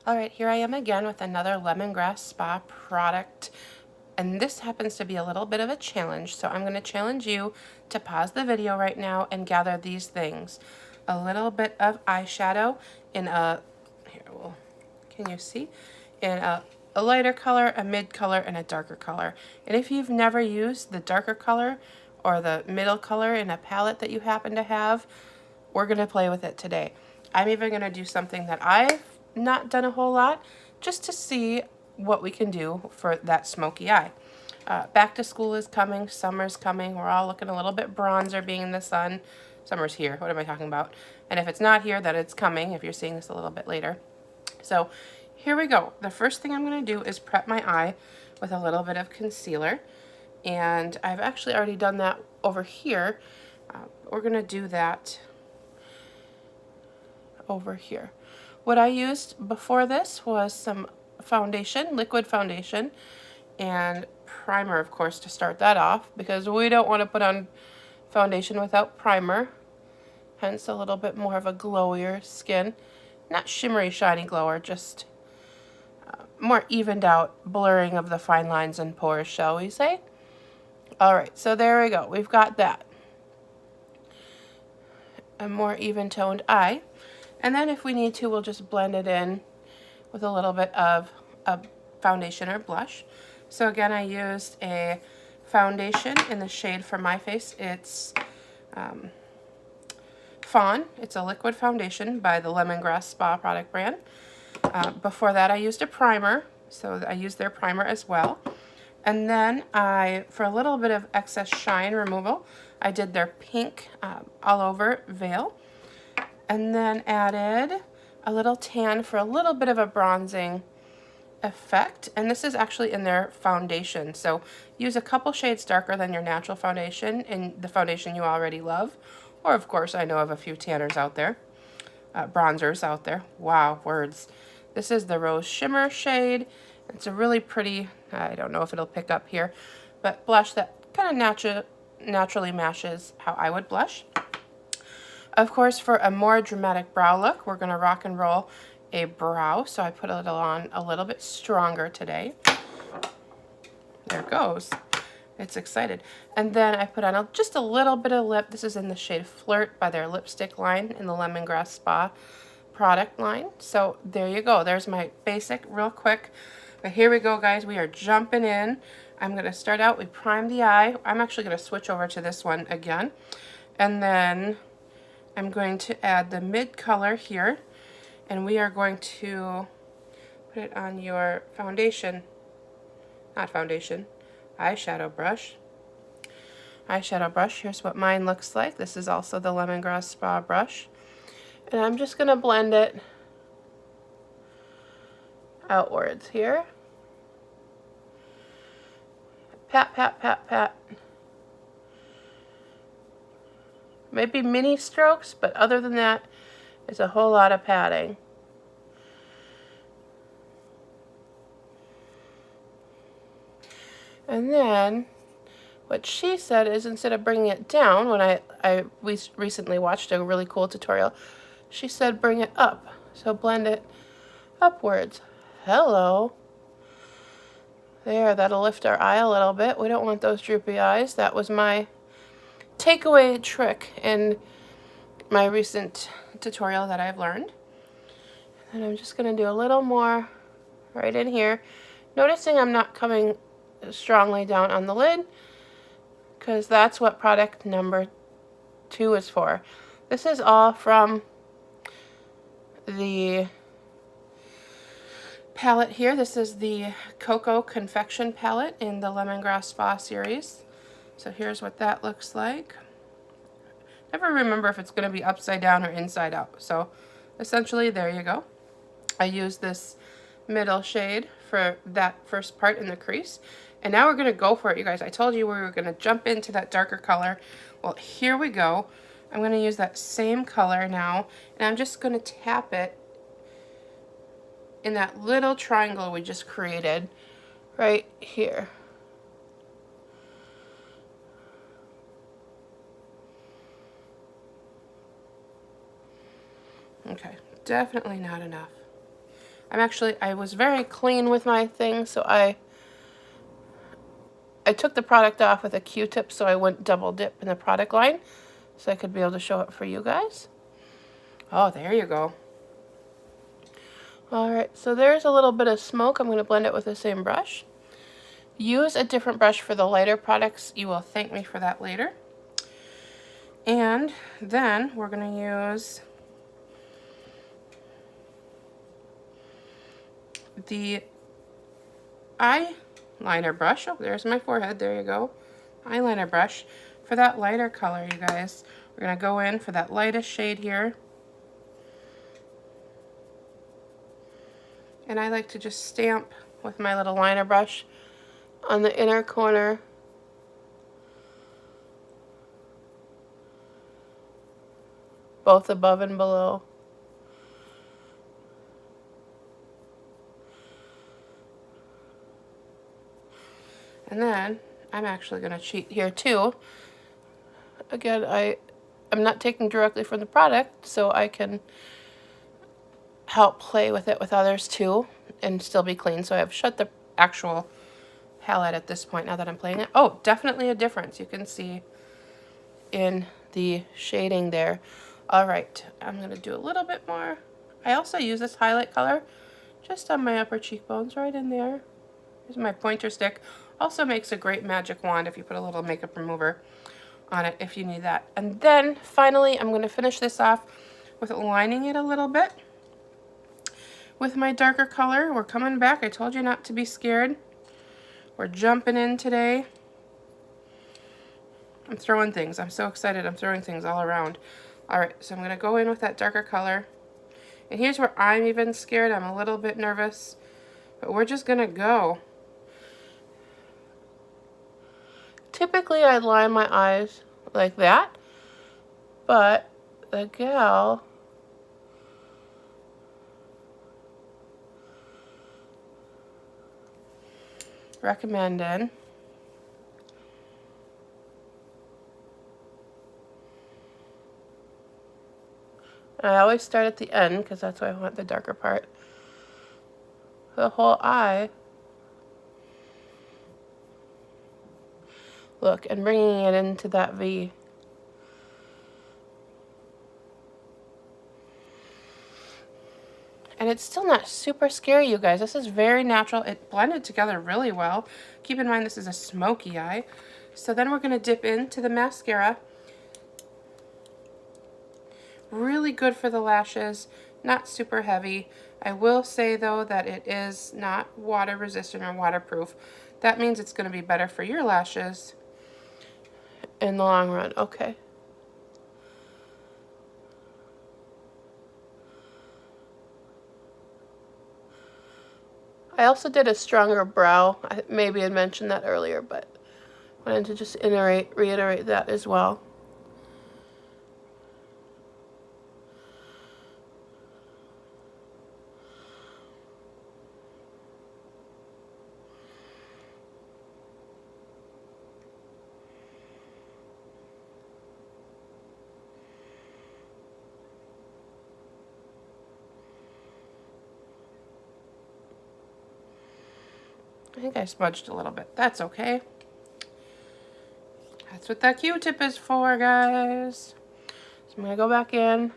Alright, here I am again with another lemongrass spa product. And this happens to be a little bit of a challenge, so I'm going to challenge you to pause the video right now and gather these things. A little bit of eyeshadow in a, here, well, can you see? In a lighter color, a mid color, and a darker color. And if you've never used the darker color or the middle color in a palette that you happen to have, we're going to play with it today. I'm even going to do something that I've not done a whole lot, just to see what we can do for that smoky eye. Back to school is coming, summer's coming, we're all looking a little bit bronzer being in the sun. Summer's here, what am I talking about? And if it's not here, then it's coming if you're seeing this a little bit later. So here we go. The first thing I'm going to do is prep my eye with a little bit of concealer. And I've actually already done that over here. We're going to do that over here. What I used before this was some foundation, liquid foundation, and primer, of course, to start that off, because we don't want to put on foundation without primer, hence a little bit more of a glowier skin. Not shimmery, shiny glower, just more evened out blurring of the fine lines and pores, shall we say. Alright, so there we go. We've got that. A more even-toned eye. And then if we need to, we'll just blend it in with a little bit of a foundation or blush. So again, I used a foundation in the shade For My Face. It's Fawn. It's a liquid foundation by the Lemongrass Spa product brand. Before that, I used a primer. So I used their primer as well. And then for a little bit of excess shine removal, I did their pink all over veil. And then added a little tan for a little bit of a bronzing effect. And this is actually in their foundation. So use a couple shades darker than your natural foundation in the foundation you already love. Or, of course, I know of a few tanners out there. Bronzers out there. Wow, words. This is the Rose Shimmer shade. It's a really pretty, I don't know if it'll pick up here, but blush that kind of naturally matches how I would blush. Of course, for a more dramatic brow look, we're going to rock and roll a brow. So I put it on a little bit stronger today. There it goes. It's excited. And then I put on just a little bit of lip. This is in the shade Flirt by their lipstick line in the Lemongrass Spa product line. So there you go. There's my basic real quick. But here we go, guys. We are jumping in. I'm going to start out. We prime the eye. I'm actually going to switch over to this one again. And then I'm going to add the mid color here, and we are going to put it on your foundation, not foundation, eyeshadow brush. Eyeshadow brush, here's what mine looks like. This is also the Lemongrass Spa brush. And I'm just going to blend it outwards here. Pat, pat, pat, pat. Maybe mini strokes, but other than that, it's a whole lot of patting. And then, what she said is instead of bringing it down, when we recently watched a really cool tutorial, she said bring it up. So blend it upwards. Hello. There, that'll lift our eye a little bit. We don't want those droopy eyes. That was my takeaway trick in my recent tutorial that I've learned. And I'm just going to do a little more right in here. Noticing I'm not coming strongly down on the lid, because that's what product number 2 is for. This is all from the palette here. This is the Cocoa Confection palette in the Lemongrass Spa series. So here's what that looks like. Never remember if it's going to be upside down or inside out. So essentially, there you go. I used this middle shade for that first part in the crease. And now we're going to go for it, you guys. I told you we were going to jump into that darker color. Well, here we go. I'm going to use that same color now. And I'm just going to tap it in that little triangle we just created right here. Okay, definitely not enough. I was very clean with my thing, so I took the product off with a Q-tip so I wouldn't double dip in the product line, so I could be able to show it for you guys. Oh, there you go. Alright, so there's a little bit of smoke. I'm going to blend it with the same brush. Use a different brush for the lighter products. You will thank me for that later. And then we're going to use the eyeliner brush. Oh, there's my forehead. There you go. Eyeliner brush for that lighter color, you guys. We're going to go in for that lightest shade here. And I like to just stamp with my little liner brush on the inner corner. Both above and below. And then I'm actually going to cheat here too. Again, I'm not taking directly from the product, so I can help play with it with others too and still be clean. So I've shut the actual palette at this point now that I'm playing it. Oh, definitely a difference. You can see in the shading there. All right, I'm going to do a little bit more. I also use this highlight color just on my upper cheekbones right in there. Here's my pointer stick. Also makes a great magic wand if you put a little makeup remover on it if you need that. And then finally I'm going to finish this off with lining it a little bit with my darker color. We're coming back. I told you not to be scared. We're jumping in today. I'm throwing things. I'm so excited. I'm throwing things all around. All right, so I'm going to go in with that darker color. And here's where I'm even scared. I'm a little bit nervous, but we're just going to go. Typically, I line my eyes like that, but the gal recommended I always start at the end because that's why I want the darker part. The whole eye. Look, and bringing it into that V. And it's still not super scary, you guys. This is very natural. It blended together really well. Keep in mind this is a smoky eye. So then we're going to dip into the mascara. Really good for the lashes, not super heavy. I will say though that it is not water resistant or waterproof. That means it's going to be better for your lashes in the long run. Okay. I also did a stronger brow. I maybe had mentioned that earlier, but I wanted to just reiterate that as well. I think I smudged a little bit. That's okay. That's what that Q-tip is for, guys. So I'm going to go back in.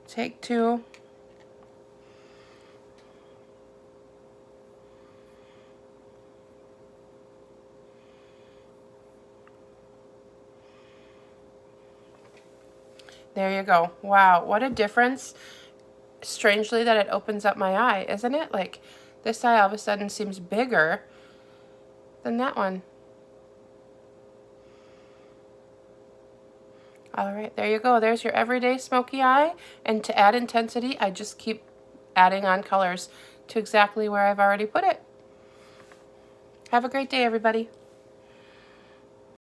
Take two. There you go. Wow, what a difference. Strangely that it opens up my eye, isn't it? Like, this eye all of a sudden seems bigger than that one. All right, there you go. There's your everyday smoky eye. And to add intensity, I just keep adding on colors to exactly where I've already put it. Have a great day, everybody.